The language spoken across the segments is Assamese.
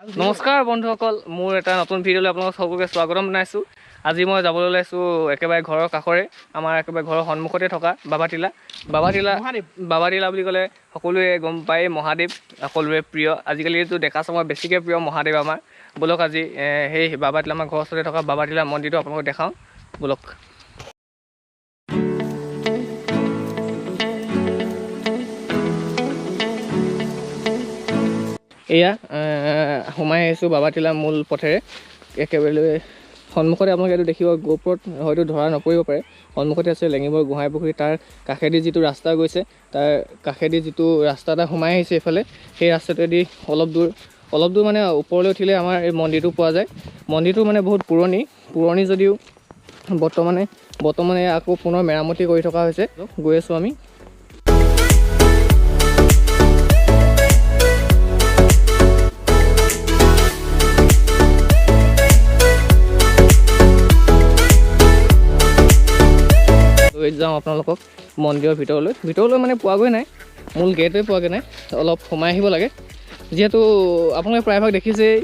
নমস্কাৰ বন্ধুসকল, মোৰ এটা নতুন ভিডিঅ'লৈ আপোনালোকক সকলোকে স্বাগতম জনাইছোঁ। আজি মই যাবলৈ ওলাইছোঁ একেবাৰে ঘৰৰ কাষৰে, আমাৰ একেবাৰে ঘৰৰ সন্মুখতে থকা বাবাটিলা বুলি ক'লে সকলোৱে গম পায়। মহাদেৱ সকলোৰে প্ৰিয়, আজিকালিতো ডেকা চামৰ বেছিকৈ প্ৰিয় মহাদেৱ আমাৰ। ব'লক আজি সেই বাবাটিলা, আমাৰ ঘৰৰ ওচৰতে থকা বাবাটিলা মন্দিৰটো আপোনালোকক দেখাওঁ ব'লক। এয়া সোমাই আহিছোঁ বাবাটিলা মূল পথেৰে। একেবাৰে সন্মুখতে আপোনালোকে এইটো দেখিব, গোপৰত হয়তো ধৰা নপৰিব পাৰে। সন্মুখতে আছে লেঙিবৰ গোহাঁই পুখুৰী, তাৰ কাষেদি যিটো ৰাস্তা গৈছে, তাৰ কাষেদি যিটো ৰাস্তা এটা সোমাই আহিছে এইফালে, সেই ৰাস্তাটোৱেদি অলপ দূৰ মানে ওপৰলৈ উঠিলে আমাৰ এই মন্দিৰটো পোৱা যায়। মন্দিৰটো মানে বহুত পুৰণি যদিও বৰ্তমানে আকৌ পুনৰ মেৰামতি কৰি থকা হৈছে। গৈ আছোঁ আমি। লৈ যাওঁ আপোনালোকক মন্দিৰৰ ভিতৰলৈ মানে পোৱাগৈ নাই, মূল গেটে পোৱাগৈ নাই, অলপ সোমাই আহিব লাগে। যিহেতু আপোনালোকে প্ৰায়ভাগ দেখিছেই,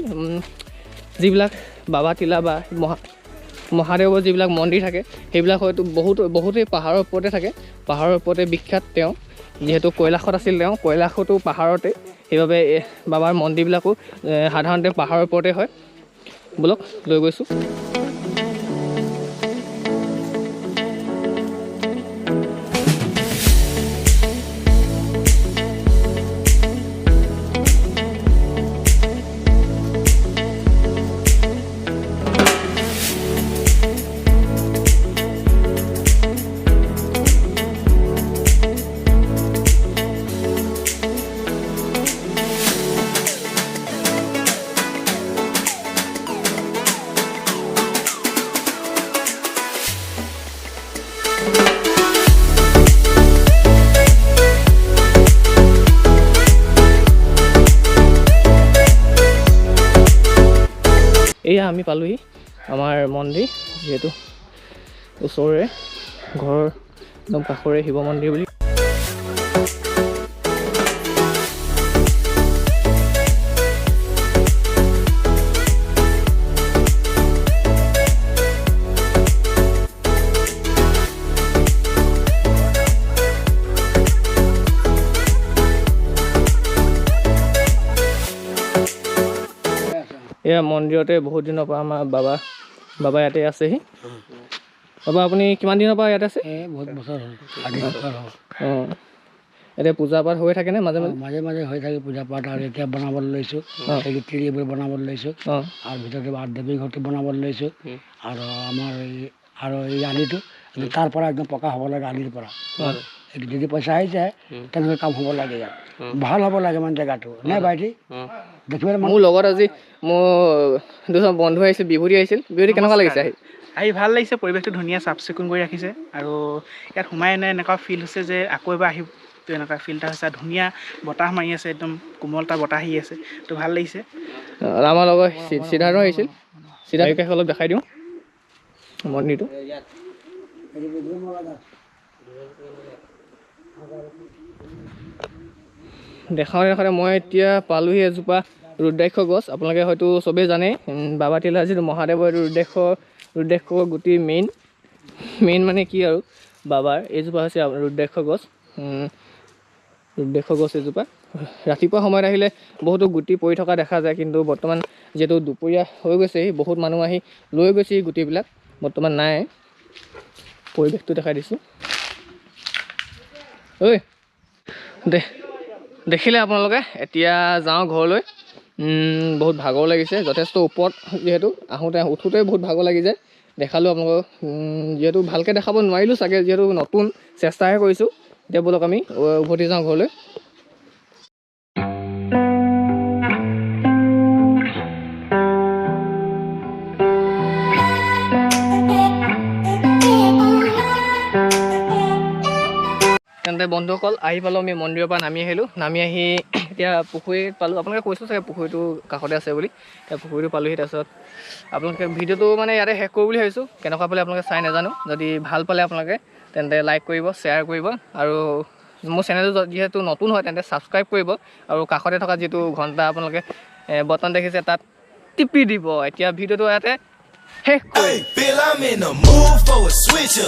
যিবিলাক বাবাটিলা বা মহাদেৱৰ যিবিলাক মন্দিৰ থাকে, সেইবিলাক হয়তো বহুতেই পাহাৰৰ ওপৰতে থাকে। পাহাৰৰ ওপৰতে বিখ্যাত তেওঁ, যিহেতু কৈলাশত আছিল তেওঁ, কৈলাশতো পাহাৰতে, সেইবাবে বাবাৰ মন্দিৰবিলাকো সাধাৰণতে পাহাৰৰ ওপৰতে হয়। ব'লক লৈ গৈছোঁ। এয়া আমি পালোহি আমাৰ মন্দিৰ, যিহেতু ওচৰৰে ঘৰৰ একদম কাষৰে শিৱ মন্দিৰ বুলি। এয়া মন্দিৰতে বহুত দিনৰ পৰা আমাৰ বাবা ইয়াতে আছেহি। বাবা, আপুনি কিমান দিনৰ পৰা ইয়াতে আছে? বহুত বছৰ হ'ল। অঁ, এতিয়া পূজা পাঠ হৈ থাকেনে? মাজে মাজে হৈ থাকে পূজা পাঠ। আৰু এতিয়া বনাবলৈ লৈছোঁ, এইবোৰ বনাবলৈ লৈছোঁ, আৰু ভিতৰতে দেৱী ঘৰটো বনাবলৈ লৈছোঁ। আৰু আমাৰ এই আলিটো তাৰ পৰা একদম পকা হ'ব লাগে, আলিৰ পৰা। যদি পইচা আহিছে তেনেহ'লে কাম হ'ব লাগে, ইয়াত ভাল হ'ব লাগে মানে জেগাটো, নে ভাইটি? দেখিবলৈ মোৰ লগত আজি মোৰ দুজন বন্ধু আহিছিল, বিভূতি কেনেকুৱা লাগিছে আহি? ভাল লাগিছে, পৰিৱেশটো ধুনীয়া, চাফ চিকুণ কৰি ৰাখিছে। আৰু ইয়াত সোমাই এনেকুৱা ফিল হৈছে যে আকৌ এবাৰ আহিব, এনেকুৱা ফিল এটা হৈছে। ধুনীয়া বতাহ মাৰি আছে, একদম কোমল এটা বতাহ আহি আছে, তো ভাল লাগিছে। আমাৰ লগত সিদ্ধাৰ্থ আহিছিল, সিদ্ধাৰ্থকে অলপ দেখাই দিওঁ মন্দিৰটো। দেখাওঁতে মই এতিয়া পালোহি এজোপা ৰুদ্ৰাক্ষ গছ। আপোনালোকে হয়তো চবেই জানেই, বাবাটিলা যিটো মহাদেৱৰ ৰুদ্ৰাক্ষ গুটি মেইন মানে কি আৰু বাবাৰ এইজোপা হৈছে ৰুদ্ৰাক্ষ গছ। এজোপা ৰাতিপুৱা সময়ত আহিলে বহুতো গুটি পৰি থকা দেখা যায়, কিন্তু বৰ্তমান যিহেতু দুপৰীয়া হৈ গৈছে, বহুত মানুহ আহি লৈ গৈছে এই গুটিবিলাক, বৰ্তমান নাই। পৰিৱেশটো দেখাই দিছোঁ। ঐ দেখিলে আপোনালোকে। এতিয়া যাওঁ ঘৰলৈ। বহুত ভাগৰ লাগিছে, যথেষ্ট ওপৰত, যিহেতু উঠোঁতে বহুত ভাগৰ লাগি যায়। দেখালোঁ আপোনালোকক, যিহেতু ভালকৈ দেখাব নোৱাৰিলোঁ চাগে, যিহেতু নতুন, চেষ্টাহে কৰিছোঁ। এতিয়া ব'লক আমি উভতি যাওঁ ঘৰলৈ। তেন্তে বন্ধুসকল, আহি পালোঁ আমি মন্দিৰৰ পৰা নামি আহি এতিয়া পুখুৰীত পালোঁ। আপোনালোকে কৈছোঁ চাগে পুখুৰীটো কাষতে আছে বুলি। এতিয়া পুখুৰীটো পালোঁহি। তাৰপিছত আপোনালোকে ভিডিঅ'টো মানে ইয়াতে শেষ কৰোঁ বুলি ভাবিছোঁ। কেনেকুৱা পালে আপোনালোকে চাই নাজানো। যদি ভাল পালে আপোনালোকে তেন্তে লাইক কৰিব, শ্বেয়াৰ কৰিব, আৰু মোৰ চেনেলটো যিহেতু নতুন হয় তেন্তে ছাবস্ক্ৰাইব কৰিব, আৰু কাষতে থকা যিটো ঘণ্টা আপোনালোকে বটন দেখিছে তাত টিপি দিব এতিয়া ভিডিঅ'টো ইয়াতে শেষ কৰি Feel I'm in the mood for a switch up.